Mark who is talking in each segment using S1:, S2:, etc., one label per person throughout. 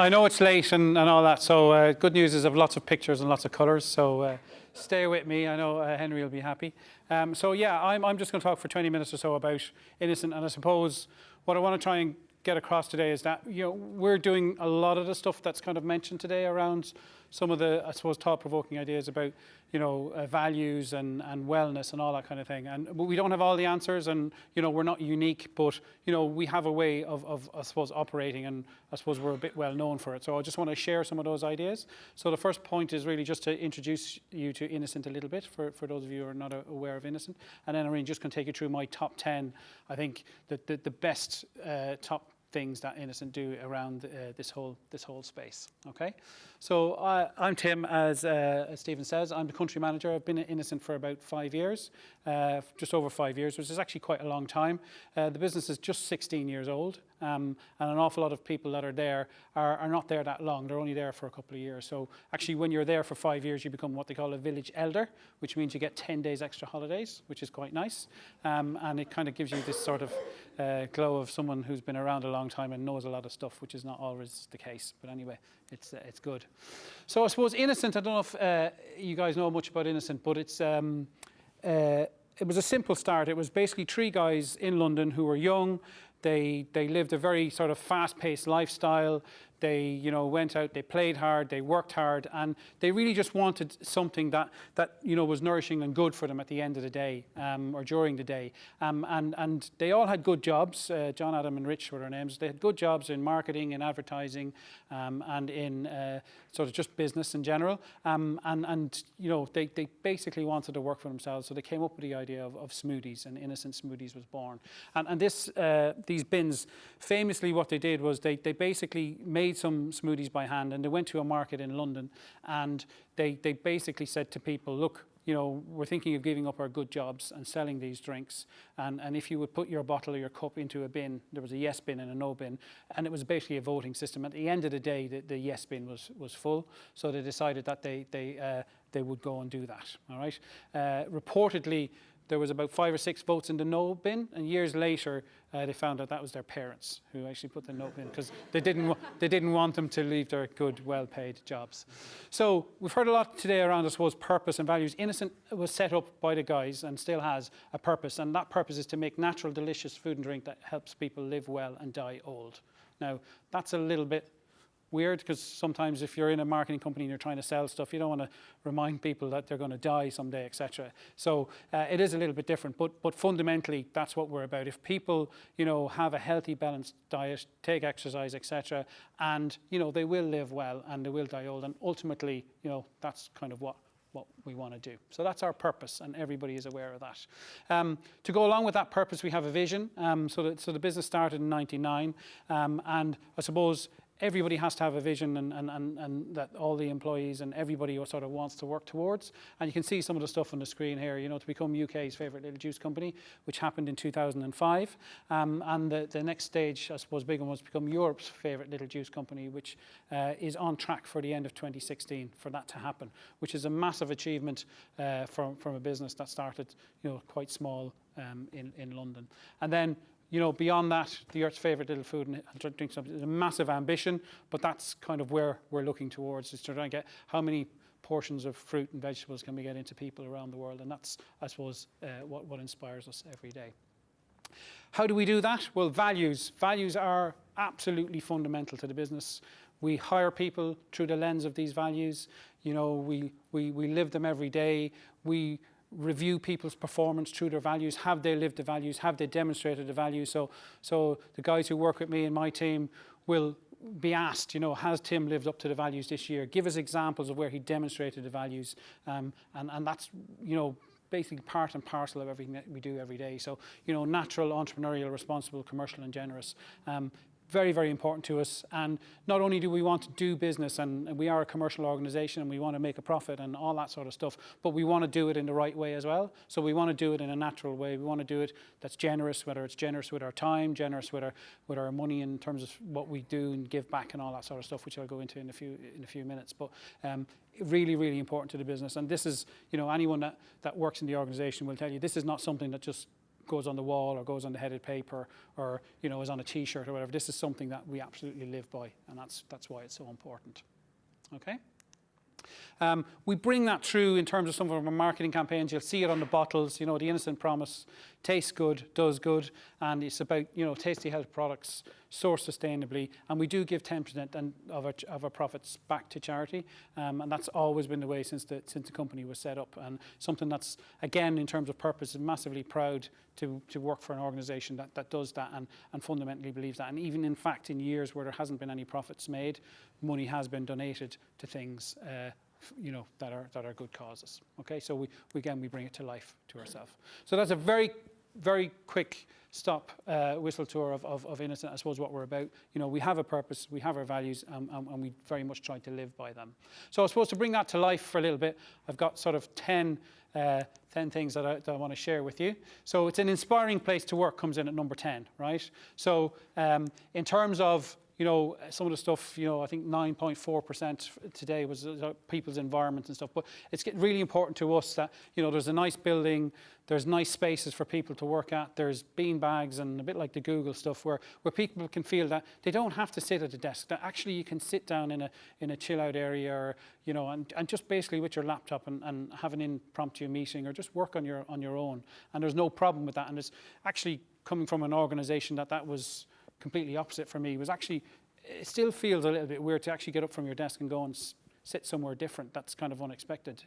S1: I know it's late and all that, so good news is I have lots of pictures and lots of colours, so stay with me. I know Henry will be happy. So yeah, I'm just going to talk for 20 minutes or so about Innocent, and I suppose what I want to try and get across today is that, you know, we're doing a lot of the stuff that's kind of mentioned today around some of the, I suppose, thought-provoking ideas about, you know, values and wellness and all that kind of thing. But we don't have all the answers, and, you know, we're not unique, but, you know, we have a way of I suppose, operating, and I suppose we're a bit well known for it. So I just want to share some of those ideas. So the first point is really just to introduce you to Innocent a little bit, for those of you who are not aware of Innocent. And then I'm really just going to take you through my top 10, I think, the best top things that Innocent do around this whole space. Okay, so I'm Tim, as Stephen says. I'm the country manager. I've been at Innocent for about 5 years, just over 5 years, which is actually quite a long time. The business is just 16 years old, and an awful lot of people that are there are not there that long. They're only there for a couple of years. So actually, when you're there for 5 years, you become what they call a village elder, which means you get 10 days extra holidays, which is quite nice, and it kind of gives you this sort of glow of someone who's been around a long time and knows a lot of stuff, which is not always the case. But anyway, it's good. So I suppose Innocent, I don't know if you guys know much about Innocent, but it was a simple start. It was basically 3 guys in London who were young. They lived a very sort of fast-paced lifestyle. They, you know, went out, they played hard, they worked hard, and they really just wanted something that you know, was nourishing and good for them at the end of the day, or during the day. And they all had good jobs. John, Adam, and Rich were their names. They had good jobs in marketing, in advertising, and in sort of just business in general. And you know, they basically wanted to work for themselves, so they came up with the idea of smoothies, and Innocent Smoothies was born. And these bins, famously, what they did was they basically made some smoothies by hand, and they went to a market in London, and they basically said to people, look, you know, we're thinking of giving up our good jobs and selling these drinks, and if you would put your bottle or your cup into a bin, there was a yes bin and a no bin, and it was basically a voting system. At the end of the day, the yes bin was full, so they decided that they would go and do that. All right. Reportedly, there was about 5 or 6 votes in the no bin, and years later they found out that was their parents who actually put the no bin, because they didn't want them to leave their good, well-paid jobs. So we've heard a lot today around, I suppose, purpose and values. Innocent was set up by the guys and still has a purpose, and that purpose is to make natural, delicious food and drink that helps people live well and die old. Now, that's a little bit weird, because sometimes if you're in a marketing company and you're trying to sell stuff, you don't want to remind people that they're going to die someday, etc. So it is a little bit different, but fundamentally that's what we're about. If people, you know, have a healthy, balanced diet, take exercise, etc., and, you know, they will live well and they will die old, and ultimately, you know, that's kind of what we want to do. So that's our purpose, and everybody is aware of that. To go along with that purpose, we have a vision. So the business started in '99, and I suppose everybody has to have a vision, and that all the employees and everybody sort of wants to work towards. And you can see some of the stuff on the screen here, you know, to become UK's favourite little juice company, which happened in 2005. And the next stage, I suppose, big one, was to become Europe's favourite little juice company, which is on track for the end of 2016 for that to happen, which is a massive achievement from a business that started, you know, quite small in London. And then, you know, beyond that, the Earth's favourite little food and drink something is a massive ambition, but that's kind of where we're looking towards, is to try and get how many portions of fruit and vegetables can we get into people around the world, and that's, I suppose, what inspires us every day. How do we do that? Well, values. Values are absolutely fundamental to the business. We hire people through the lens of these values. You know, we live them every day. We review people's performance through their values. Have they lived the values? Have they demonstrated the values? So the guys who work with me and my team will be asked, you know, has Tim lived up to the values this year? Give us examples of where he demonstrated the values, and that's, you know, basically part and parcel of everything that we do every day. So, you know, natural, entrepreneurial, responsible, commercial, and generous. Very, very important to us. And not only do we want to do business, and we are a commercial organisation and we want to make a profit and all that sort of stuff, but we want to do it in the right way as well. So we want to do it in a natural way. We want to do it that's generous, whether it's generous with our time, generous with our money in terms of what we do and give back and all that sort of stuff, which I'll go into in a few minutes. But really, really important to the business. And this is, you know, anyone that works in the organisation will tell you this is not something that just goes on the wall or goes on the headed paper or, is on a T-shirt or whatever. This is something that we absolutely live by, and that's why it's so important. Okay? We bring that through in terms of some of our marketing campaigns. You'll see it on the bottles, the Innocent Promise, tastes good, does good, and it's about, tasty health products, sourced sustainably, and we do give 10% of our profits back to charity, and that's always been the way since the company was set up, and something that's, again, in terms of purpose, I'm massively proud to work for an organisation that does that and fundamentally believes that, and even in fact in years where there hasn't been any profits made, money has been donated to things that are good causes. Okay, so we bring it to life to ourselves. So that's a very, very quick stop whistle tour of Innocent. I suppose what we're about. We have a purpose, we have our values, and we very much try to live by them. So I suppose to bring that to life for a little bit, I've got sort of 10 things that I want to share with you. So it's an inspiring place to work comes in at number 10, right? So in terms of some of the stuff, I think 9.4% today was people's environment and stuff. But it's really important to us that, there's a nice building, there's nice spaces for people to work at, there's bean bags and a bit like the Google stuff where people can feel that they don't have to sit at a desk, that actually you can sit down in a chill out area or, and just basically with your laptop and have an impromptu meeting or just work on your own. And there's no problem with that. And it's actually coming from an organisation that was completely opposite for me, was actually, it still feels a little bit weird to actually get up from your desk and go and sit somewhere different. That's kind of unexpected,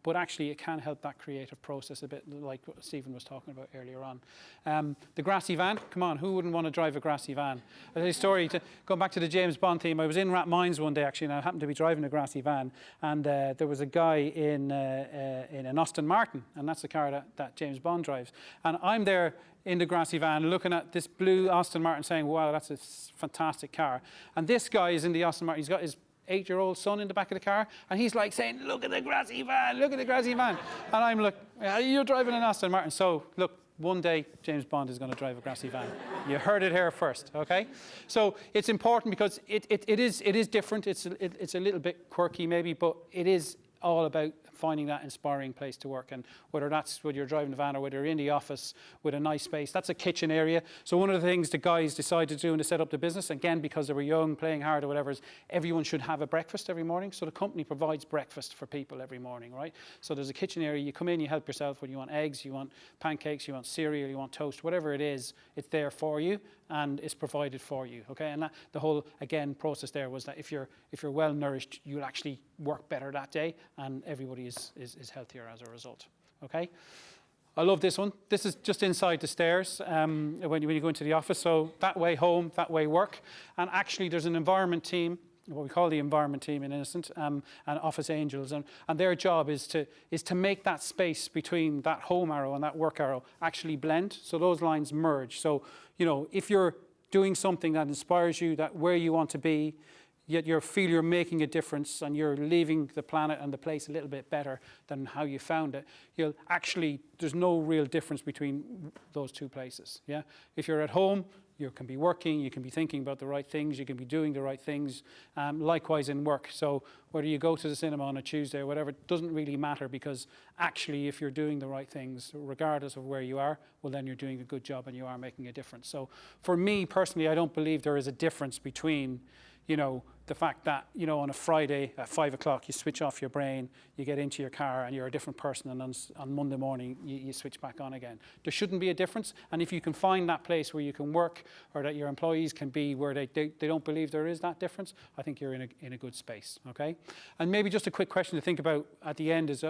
S1: but actually it can help that creative process a bit, like what Stephen was talking about earlier on. The grassy van, come on, who wouldn't want to drive a grassy van? I'll tell you a story, going back to the James Bond theme. I was in Rathmines one day actually, and I happened to be driving a grassy van, and there was a guy in an Aston Martin, and that's the car that James Bond drives, and I'm there in the grassy van looking at this blue Aston Martin saying, wow, that's a fantastic car. And this guy is in the Aston Martin, he's got his 8-year-old son in the back of the car, and he's like saying, look at the grassy van, look at the grassy van. And I'm like, you're driving an Aston Martin. So look, one day James Bond is going to drive a grassy van. You heard it here first, okay? So it's important because it is different. It's a little bit quirky maybe, but it is all about finding that inspiring place to work, and whether you're driving the van or whether you're in the office with a nice space. That's a kitchen area. So one of the things the guys decided to do when they set up the business, again because they were young, playing hard or whatever, is everyone should have a breakfast every morning. So the company provides breakfast for people every morning, right? So there's a kitchen area. You come in, you help yourself. When you want eggs, you want pancakes, you want cereal, you want toast, whatever it is, it's there for you and it's provided for you, okay? And the whole, again, process there was that if you're well nourished, you'll actually work better that day, and everybody is healthier as a result, okay? I love this one. This is just inside the stairs when you go into the office. So that way home, that way work. And actually there's an environment team, what we call the environment team in Innocent, and Office Angels, and their job is to make that space between that home arrow and that work arrow actually blend, so those lines merge. So, if you're doing something that inspires you, that where you want to be, yet you feel you're making a difference and you're leaving the planet and the place a little bit better than how you found it, there's no real difference between those two places, yeah? If you're at home, you can be working, you can be thinking about the right things, you can be doing the right things, likewise in work. So whether you go to the cinema on a Tuesday or whatever, it doesn't really matter, because actually if you're doing the right things, regardless of where you are, well then you're doing a good job and you are making a difference. So for me personally, I don't believe there is a difference between the fact that, on a Friday at 5 o'clock, you switch off your brain, you get into your car and you're a different person, and on Monday morning, you switch back on again. There shouldn't be a difference. And if you can find that place where you can work, or that your employees can be where they don't believe there is that difference, I think you're in a good space, okay? And maybe just a quick question to think about at the end is,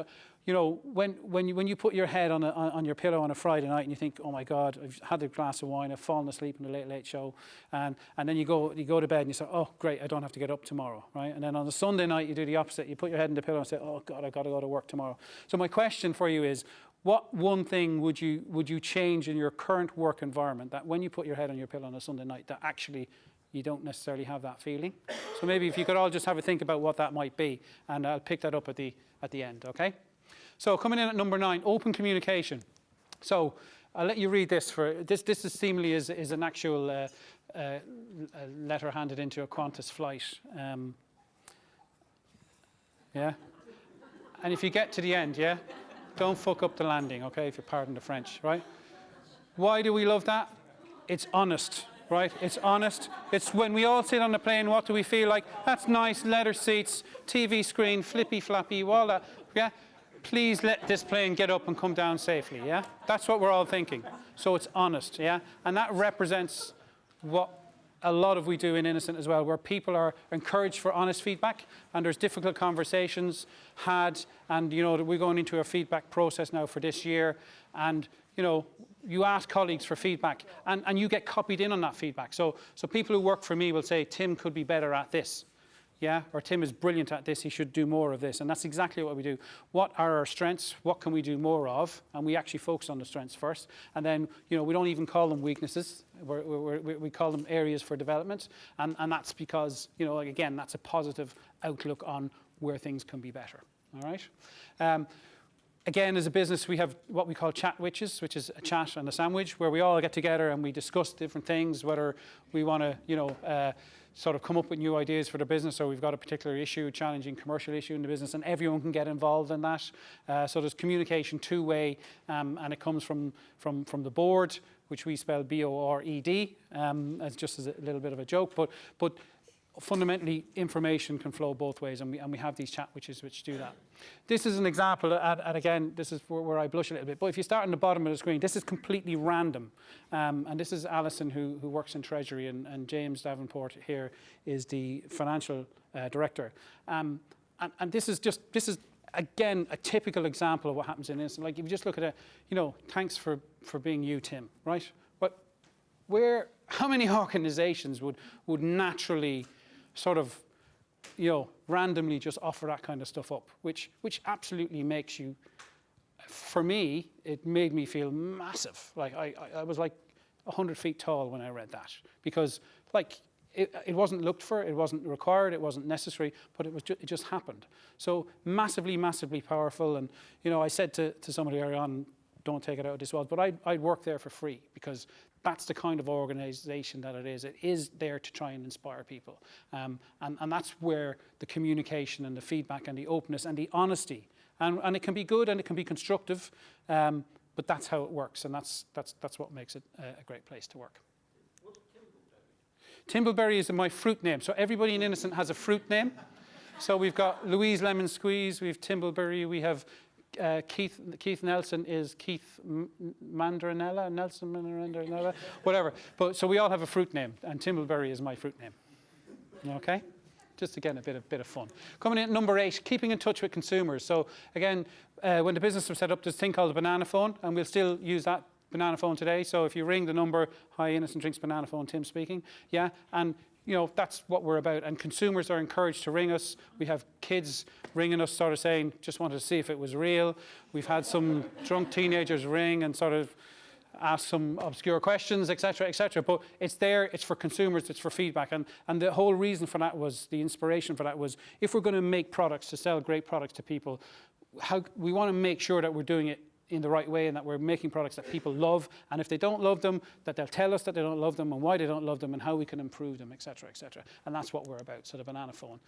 S1: when you put your head on your pillow on a Friday night and you think, oh my God, I've had a glass of wine, I've fallen asleep in the Late Late Show, and then you go to bed and you say, oh great, I don't have to get up tomorrow, right? And then on a Sunday night you do the opposite. You put your head in the pillow and say, oh God, I've got to go to work tomorrow. So my question for you is, what one thing would you change in your current work environment, that when you put your head on your pillow on a Sunday night, that actually you don't necessarily have that feeling? So maybe if you could all just have a think about what that might be, and I'll pick that up at the end, okay? So coming in at number 9, open communication. So I'll let you read this. This is seemingly is an actual letter handed into a Qantas flight. Yeah. And if you get to the end, yeah, don't fuck up the landing, okay? If you pardon the French, right? Why do we love that? It's honest, right? It's honest. It's when we all sit on the plane, what do we feel like? That's nice, leather seats, TV screen, flippy floppy, all that, yeah? Please let this plane get up and come down safely, yeah? That's what we're all thinking. So it's honest, yeah? And that represents what a lot of we do in Innocent as well, where people are encouraged for honest feedback, and there's difficult conversations had, and you know, we're going into a feedback process now for this year, and you know, you ask colleagues for feedback, and you get copied in on that feedback. So people who work for me will say, Tim could be better at this. Yeah, or Tim is brilliant at this, he should do more of this. And that's exactly what we do. What are our strengths? What can we do more of? And we actually focus on the strengths first. And then, you know, we don't even call them weaknesses. We call them areas for development. And that's because, you know, like, again, that's a positive outlook on where things can be better. All right? Again, as a business, we have what we call chat witches, which is a chat and a sandwich, where we all get together and we discuss different things, whether we want to, you know, sort of come up with new ideas for the business, or we've got a particular issue, challenging commercial issue in the business, and everyone can get involved in that. So there's communication two-way, and it comes from the board, which we spell B-O-R-E-D, as just as a little bit of a joke, but fundamentally information can flow both ways, and we have these chat witches which do that. This is an example, and again, this is where I blush a little bit, but if you start on the bottom of the screen, this is completely random. And this is Alison, who works in Treasury, and James Davenport here is the financial director. And this is again a typical example of what happens in Innocent. Like if you just look at it, you know, thanks for being you, Tim, right? But how many organizations would naturally sort of, you know, randomly just offer that kind of stuff up, which absolutely makes you, for me, it made me feel massive. Like I was like 100 feet tall when I read that, because like it wasn't looked for, it wasn't required, it wasn't necessary, but it just happened. So massively, massively powerful. And you know, I said to somebody earlier on, don't take it out of this world, but I'd work there for free, because that's the kind of organization that it is. It is there to try and inspire people. And that's where the communication and the feedback and the openness and the honesty, and it can be good and it can be constructive, but that's how it works, and that's what makes it a great place to work. Timbleberry is my fruit name. So everybody in Innocent has a fruit name. So we've got Louise Lemon Squeeze, we have Timbleberry, we have Keith Nelson is Keith Mandranella, Nelson Mandranella, whatever. But so we all have a fruit name, and Timbleberry is my fruit name. Okay, just again a bit of fun. Coming in at number 8, keeping in touch with consumers. So again, when the business was set up, there's a thing called a banana phone, and we'll still use that banana phone today. So if you ring the number, hi, Innocent Drinks banana phone, Tim speaking, yeah, and you know, that's what we're about. And consumers are encouraged to ring us. We have kids ringing us, sort of saying, just wanted to see if it was real. We've had some drunk teenagers ring and sort of ask some obscure questions, et cetera, but it's there, it's for consumers, it's for feedback. And the whole reason for that was, the inspiration for that was, if we're going to make products, to sell great products to people, we want to make sure that we're doing it in the right way, and that we're making products that people love, and if they don't love them, that they'll tell us that they don't love them and why they don't love them and how we can improve them, et cetera, and that's what we're about. So the banana phone.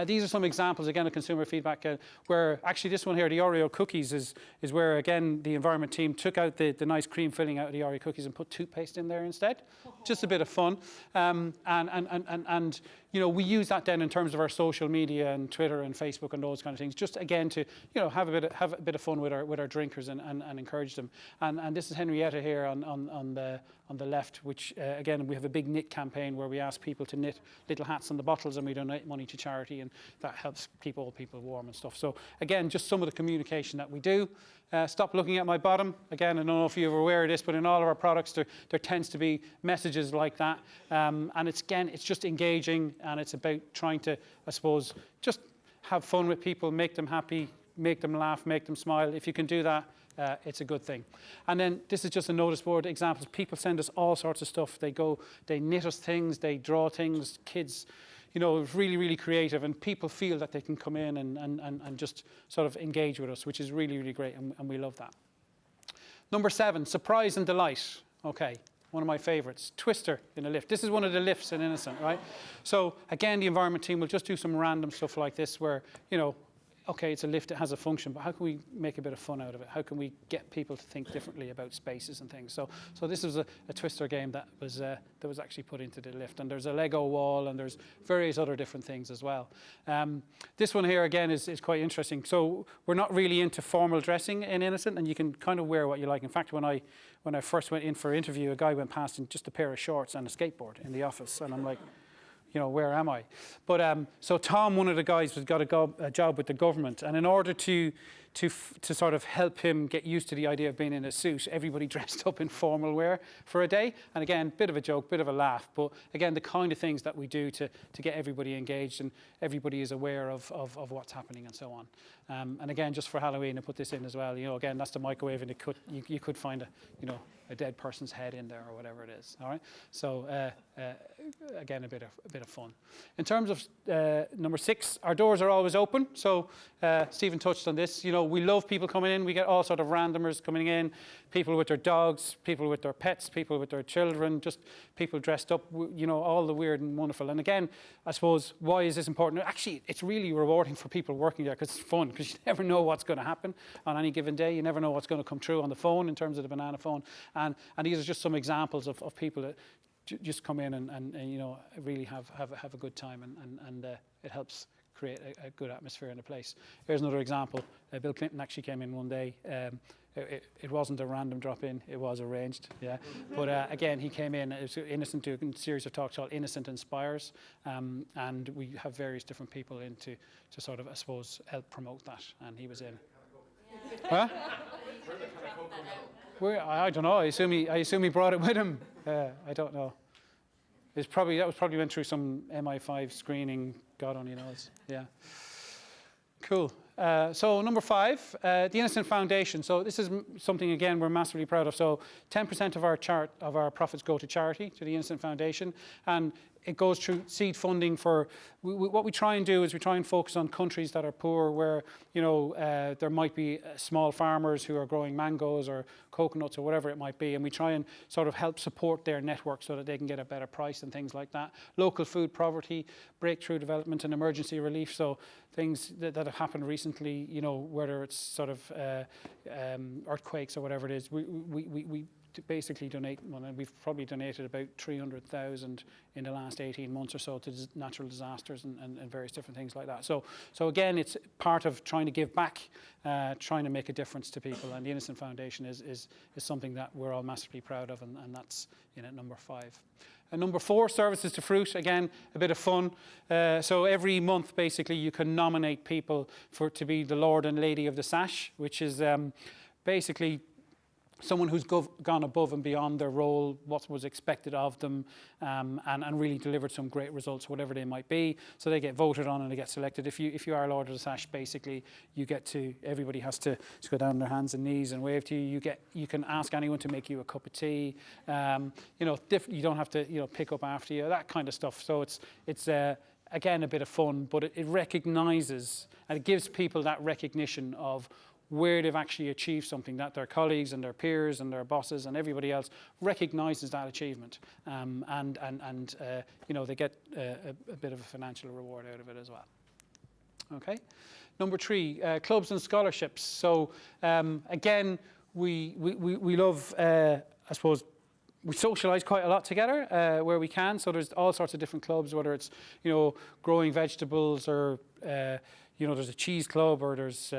S1: These are some examples again of consumer feedback, where actually this one here, the Oreo cookies, is where again the environment team took out the nice cream filling out of the Oreo cookies and put toothpaste in there instead. Just a bit of fun, and you know, we use that then in terms of our social media and Twitter and Facebook and those kind of things, just again to, you know, have a bit of fun with our drinkers and encourage them. And this is Henrietta here on the left, which again, we have a big knit campaign where we ask people to knit little hats on the bottles, and we donate money to charity, and that helps keep all people warm and stuff. So again, just some of the communication that we do. Stop looking at my bottom. Again, I don't know if you're aware of this, but in all of our products, there tends to be messages like that. And it's just engaging, and it's about trying to, I suppose, just have fun with people, make them happy, make them laugh, make them smile. If you can do that, it's a good thing. And then this is just a notice board examples. People send us all sorts of stuff. They knit us things, they draw things, kids, you know, really, really creative, and people feel that they can come in and just sort of engage with us, which is really, really great, and we love that. Number 7, surprise and delight. Okay, one of my favorites, Twister in a lift. This is one of the lifts in Innocent, right? So again, the environment team will just do some random stuff like this where, you know, okay, it's a lift, it has a function, but how can we make a bit of fun out of it? How can we get people to think differently about spaces and things? So this was a twister game that was actually put into the lift, and there's a Lego wall, and there's various other different things as well. This one here again is quite interesting. So we're not really into formal dressing in Innocent, and you can kind of wear what you like. In fact, when I first went in for an interview, a guy went past in just a pair of shorts and a skateboard in the office, and I'm like, where am I? But so Tom, one of the guys, got a job with the government, and in order to sort of help him get used to the idea of being in a suit, everybody dressed up in formal wear for a day. And again, bit of a joke, bit of a laugh, but again, the kind of things that we do to get everybody engaged and everybody is aware of what's happening and so on. And again, just for Halloween, I put this in as well. Again, that's the microwave, and you could find a dead person's head in there or whatever it is. All right. So again, a bit of fun. In terms of number 6, our doors are always open. So Stephen touched on this. We love people coming in. We get all sort of randomers coming in, people with their dogs, people with their pets, people with their children, just people dressed up. All the weird and wonderful. And again, I suppose, why is this important? Actually, it's really rewarding for people working there because it's fun. Because you never know what's going to happen on any given day. You never know what's going to come through on the phone in terms of the banana phone. And these are just some examples of people that just come in and really have a good time, and it helps create a good atmosphere in a place. Here's another example. Bill Clinton actually came in one day. It wasn't a random drop-in, it was arranged, yeah. But again, he came in. It was Innocent, doing a series of talks called Innocent Inspires, and we have various different people in to sort of, I suppose, help promote that, and he was in. Huh? I don't know. I assume he brought it with him. I don't know. That probably went through some MI5 screening. God only knows. Yeah. Cool. So number 5, the Innocent Foundation. So this is something, again, we're massively proud of. So 10% of our profits go to charity, to the Innocent Foundation, and it goes through seed funding for. What we try and do is we try and focus on countries that are poor, where there might be small farmers who are growing mangoes or coconuts or whatever it might be, and we try and sort of help support their network so that they can get a better price and things like that. Local food poverty, breakthrough development, and emergency relief. So things that have happened recently, whether it's sort of earthquakes or whatever it is, we basically donate. Well, we've probably donated about 300,000 in the last 18 months or so to natural disasters and various different things like that. So again, it's part of trying to give back, trying to make a difference to people. And the Innocent Foundation is something that we're all massively proud of, and that's in at number 5. And number 4, services to fruit. Again, a bit of fun. So every month, basically, you can nominate people to be the Lord and Lady of the Sash, which is basically someone who's gone above and beyond their role, what was expected of them, and really delivered some great results, whatever they might be. So they get voted on and they get selected. If you are Lord of the Sash, basically, everybody has to go down on their hands and knees and wave to you. You can ask anyone to make you a cup of tea. You don't have to pick up after you, that kind of stuff. So it's again a bit of fun, but it recognises and it gives people that recognition of where they've actually achieved something, that their colleagues and their peers and their bosses and everybody else recognises that achievement, and they get a bit of a financial reward out of it as well. Okay, number 3, clubs and scholarships. So again, we love, I suppose, we socialise quite a lot together where we can. So there's all sorts of different clubs, whether it's growing vegetables or there's a cheese club, or there's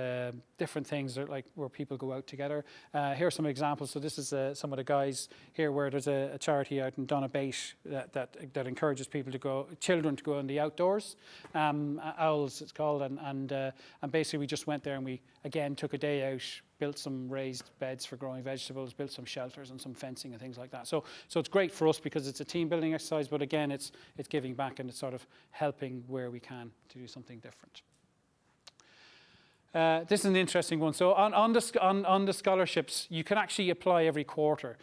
S1: different things that, like, where people go out together. Here are some examples. So this is some of the guys here, where there's a charity out in Donabate that encourages children to go in the outdoors. Owls, it's called, and basically we just went there and we again took a day out, built some raised beds for growing vegetables, built some shelters and some fencing and things like that. So it's great for us because it's a team building exercise, but again, it's giving back and it's sort of helping where we can to do something different. This is an interesting one. So on the scholarships, you can actually apply every quarter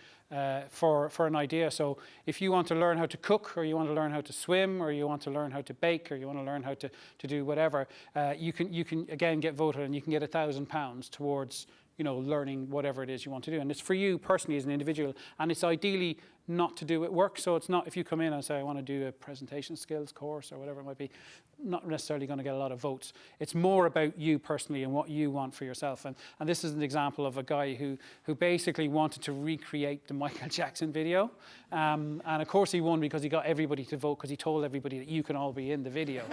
S1: for an idea. So if you want to learn how to cook, or you want to learn how to swim, or you want to learn how to bake, or you want to learn how to do whatever, you can again get voted, and you can get £1,000 towards learning whatever it is you want to do. And it's for you personally as an individual, and it's ideally not to do at work. So it's not, if you come in and say, I want to do a presentation skills course or whatever it might be, not necessarily going to get a lot of votes. It's more about you personally and what you want for yourself. And this is an example of a guy who basically wanted to recreate the Michael Jackson video. And of course he won because he got everybody to vote, because he told everybody that you can all be in the video.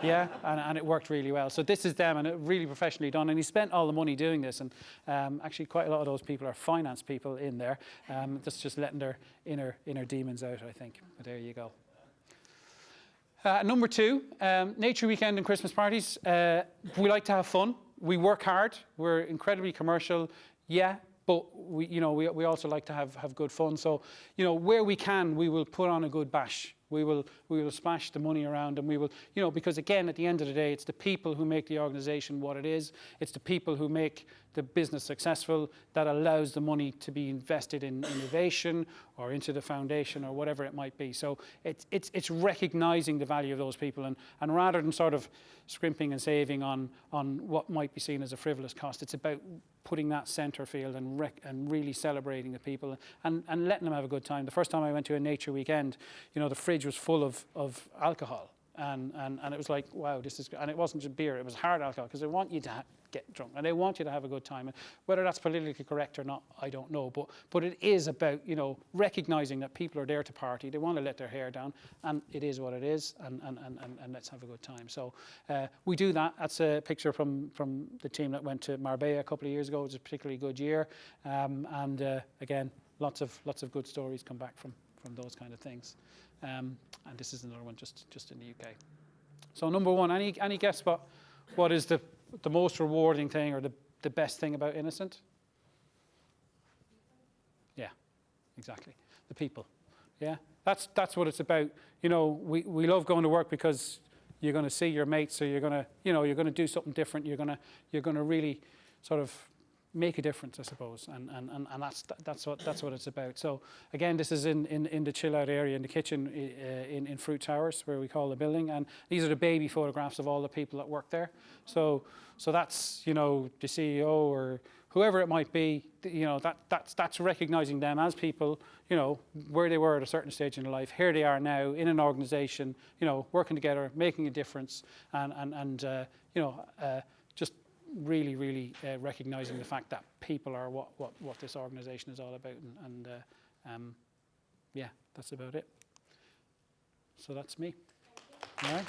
S1: Yeah, and it worked really well. So this is them, and it really professionally done. And he spent all the money doing this. And actually quite a lot of those people are finance people in there. That's just letting their inner demons out, I think. But there you go. Number 2, nature weekend and Christmas parties. We like to have fun. We work hard. We're incredibly commercial, yeah, but we also like to have good fun. So, where we can, we will put on a good bash. We will splash the money around, and we will, because again, at the end of the day, it's the people who make the organization what it is. It's the people who make the business successful that allows the money to be invested in innovation or into the foundation or whatever it might be. So it's recognizing the value of those people, and rather than sort of scrimping and saving on what might be seen as a frivolous cost, it's about putting that center field and really celebrating the people and letting them have a good time. The first time I went to a nature weekend, the fridge was full of alcohol, and it was like, wow, this is, and it wasn't just beer, it was hard alcohol, because they want you to get drunk and they want you to have a good time. And whether that's politically correct or not, I don't know, but it is about recognizing that people are there to party, they want to let their hair down, and it is what it is, and let's have a good time. So we do that. That's a picture from the team that went to Marbella a couple of years ago. It was a particularly good year, and again, lots of good stories come back from those kind of things. And this is another one just in the UK. So number 1, any guess what is the most rewarding thing or the best thing about Innocent? Yeah, exactly. The people. Yeah, that's what it's about. We love going to work because you're going to see your mates, so you're going to do something different. You're going to really sort of make a difference, I suppose, and that's what it's about. So again, this is in the chill out area in the kitchen in Fruit Towers, where we call the building, and these are the baby photographs of all the people that work there. So that's the CEO or whoever it might be. That's recognizing them as people. Where they were at a certain stage in their life. Here they are now in an organisation. Working together, making a difference, and just really, really recognizing the fact that people are what this organization is all about, and yeah, that's about it. So that's me. All right.